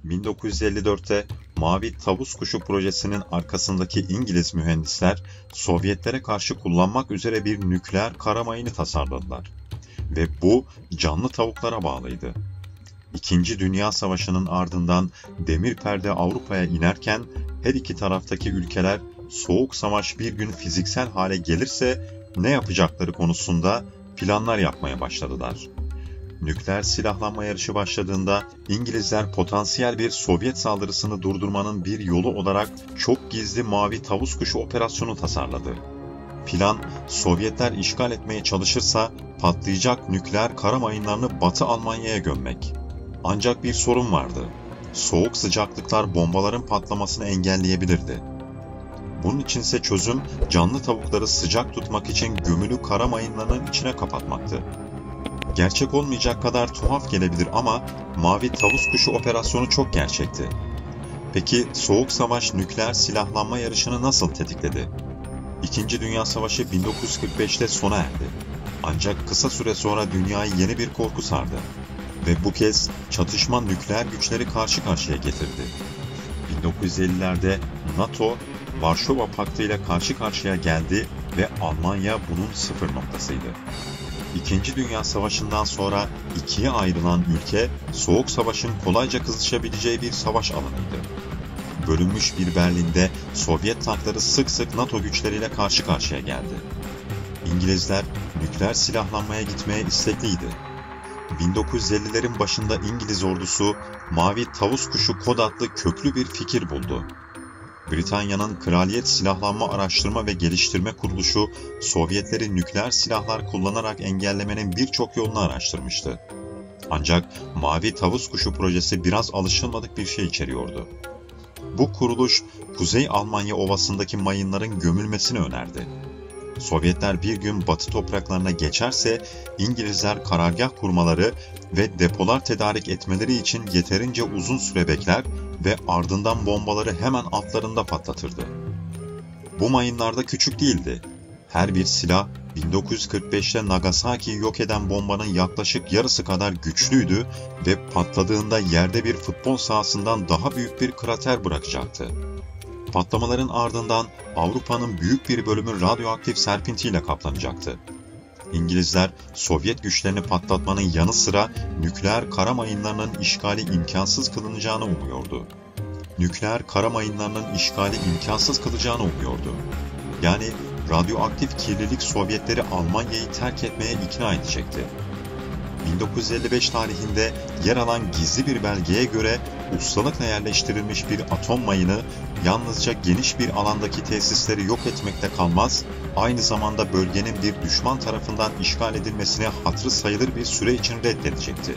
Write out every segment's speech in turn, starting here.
1954'te Mavi Tavus Kuşu projesinin arkasındaki İngiliz mühendisler, Sovyetlere karşı kullanmak üzere bir nükleer kara mayını tasarladılar. Ve bu canlı tavuklara bağlıydı. İkinci Dünya Savaşı'nın ardından demir perde Avrupa'ya inerken her iki taraftaki ülkeler Soğuk Savaş bir gün fiziksel hale gelirse ne yapacakları konusunda planlar yapmaya başladılar. Nükleer silahlanma yarışı başladığında İngilizler potansiyel bir Sovyet saldırısını durdurmanın bir yolu olarak çok gizli Mavi Tavus Kuşu operasyonu tasarladı. Plan, Sovyetler işgal etmeye çalışırsa patlayacak nükleer kara mayınlarını Batı Almanya'ya gömmek. Ancak bir sorun vardı. Soğuk sıcaklıklar bombaların patlamasını engelleyebilirdi. Bunun içinse çözüm, canlı tavukları sıcak tutmak için gömülü kara mayınlarının içine kapatmaktı. Gerçek olmayacak kadar tuhaf gelebilir ama Mavi Tavus Kuşu operasyonu çok gerçekti. Peki Soğuk Savaş nükleer silahlanma yarışını nasıl tetikledi? İkinci Dünya Savaşı 1945'te sona erdi. Ancak kısa süre sonra dünyayı yeni bir korku sardı. Ve bu kez çatışma nükleer güçleri karşı karşıya getirdi. 1950'lerde NATO, Varşova Paktı ile karşı karşıya geldi ve Almanya bunun sıfır noktasıydı. İkinci Dünya Savaşı'ndan sonra ikiye ayrılan ülke, Soğuk Savaş'ın kolayca kızışabileceği bir savaş alanıydı. Bölünmüş bir Berlin'de Sovyet tankları sık sık NATO güçleriyle karşı karşıya geldi. İngilizler nükleer silahlanmaya gitmeye istekliydi. 1950'lerin başında İngiliz ordusu Mavi Tavus Kuşu kod adlı köklü bir fikir buldu. Britanya'nın Kraliyet Silahlanma Araştırma ve Geliştirme Kuruluşu, Sovyetleri nükleer silahlar kullanarak engellemenin birçok yolunu araştırmıştı. Ancak Mavi Tavus Kuşu projesi biraz alışılmadık bir şey içeriyordu. Bu kuruluş, Kuzey Almanya Ovası'ndaki mayınların gömülmesini önerdi. Sovyetler bir gün Batı topraklarına geçerse, İngilizler karargah kurmaları ve depolar tedarik etmeleri için yeterince uzun süre bekler ve ardından bombaları hemen altlarında patlatırdı. Bu mayınlar da küçük değildi. Her bir silah 1945'te Nagasaki'yi yok eden bombanın yaklaşık yarısı kadar güçlüydü ve patladığında yerde bir futbol sahasından daha büyük bir krater bırakacaktı. Patlamaların ardından Avrupa'nın büyük bir bölümü radyoaktif serpintiyle kaplanacaktı. İngilizler Sovyet güçlerini patlatmanın yanı sıra nükleer kara mayınlarının işgali imkansız kılınacağını umuyordu. Yani radyoaktif kirlilik Sovyetleri Almanya'yı terk etmeye ikna edecekti. 1955 tarihinde yer alan gizli bir belgeye göre ustalıkla yerleştirilmiş bir atom mayını yalnızca geniş bir alandaki tesisleri yok etmekte kalmaz, aynı zamanda bölgenin bir düşman tarafından işgal edilmesine hatırı sayılır bir süre için reddedecekti.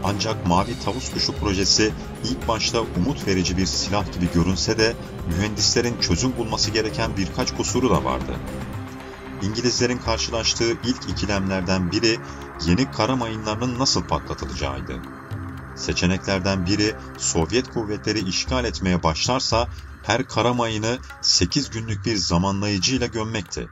Ancak Mavi Tavus Kuşu projesi ilk başta umut verici bir silah gibi görünse de mühendislerin çözüm bulması gereken birkaç kusuru da vardı. İngilizlerin karşılaştığı ilk ikilemlerden biri yeni kara mayınlarının nasıl patlatılacağıydı. Seçeneklerden biri Sovyet kuvvetleri işgal etmeye başlarsa her kara mayını 8 günlük bir zamanlayıcıyla gömmekti.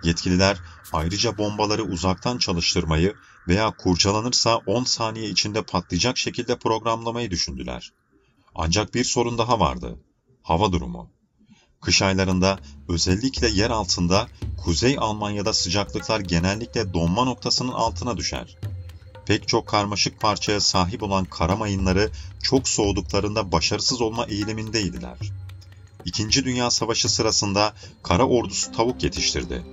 Yetkililer ayrıca bombaları uzaktan çalıştırmayı veya kurcalanırsa 10 saniye içinde patlayacak şekilde programlamayı düşündüler. Ancak bir sorun daha vardı: hava durumu. Kış aylarında özellikle yer altında Kuzey Almanya'da sıcaklıklar genellikle donma noktasının altına düşer. Pek çok karmaşık parçaya sahip olan kara mayınları çok soğuduklarında başarısız olma eğilimindeydiler. İkinci Dünya Savaşı sırasında kara ordusu tavuk yetiştirdi.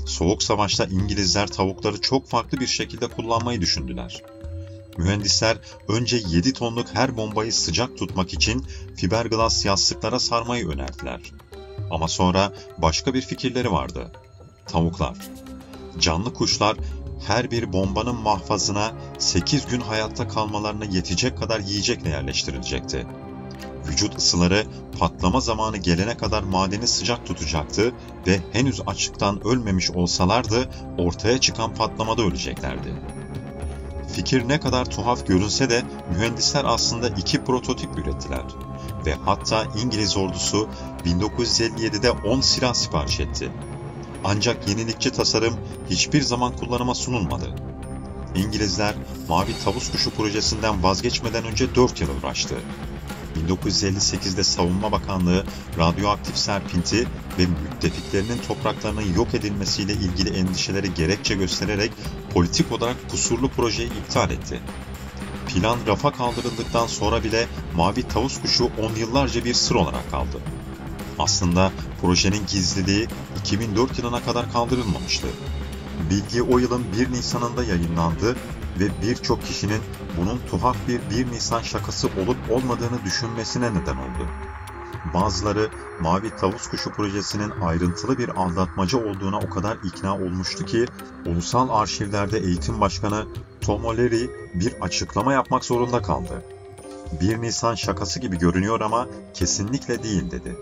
Soğuk Savaş'ta İngilizler tavukları çok farklı bir şekilde kullanmayı düşündüler. Mühendisler önce 7 tonluk her bombayı sıcak tutmak için fiberglass yastıklara sarmayı önerdiler. Ama sonra başka bir fikirleri vardı: tavuklar. Canlı kuşlar her bir bombanın mahfazına 8 gün hayatta kalmalarına yetecek kadar yiyecekle yerleştirilecekti. Vücut ısıları patlama zamanı gelene kadar madeni sıcak tutacaktı ve henüz açlıktan ölmemiş olsalardı ortaya çıkan patlamada öleceklerdi. Fikir ne kadar tuhaf görünse de mühendisler aslında 2 prototip ürettiler ve hatta İngiliz ordusu 1957'de 10 silah sipariş etti. Ancak yenilikçi tasarım hiçbir zaman kullanıma sunulmadı. İngilizler Mavi Tavus Kuşu projesinden vazgeçmeden önce 4 yıl uğraştı. 1958'de Savunma Bakanlığı radyoaktif serpinti ve müttefiklerinin topraklarının yok edilmesiyle ilgili endişeleri gerekçe göstererek politik olarak kusurlu projeyi iptal etti. Plan rafa kaldırıldıktan sonra bile Mavi Tavus Kuşu 10 yıllarca bir sır olarak kaldı. Aslında projenin gizliliği 2004 yılına kadar kaldırılmamıştı. Bilgi o yılın 1 Nisan'ında yayınlandı ve birçok kişinin bunun tuhaf bir 1 Nisan şakası olup olmadığını düşünmesine neden oldu. Bazıları Mavi Tavus Kuşu projesinin ayrıntılı bir aldatmaca olduğuna o kadar ikna olmuştu ki Ulusal Arşivler'de Eğitim Başkanı Tom O'Leary bir açıklama yapmak zorunda kaldı. 1 Nisan şakası gibi görünüyor ama kesinlikle değil dedi.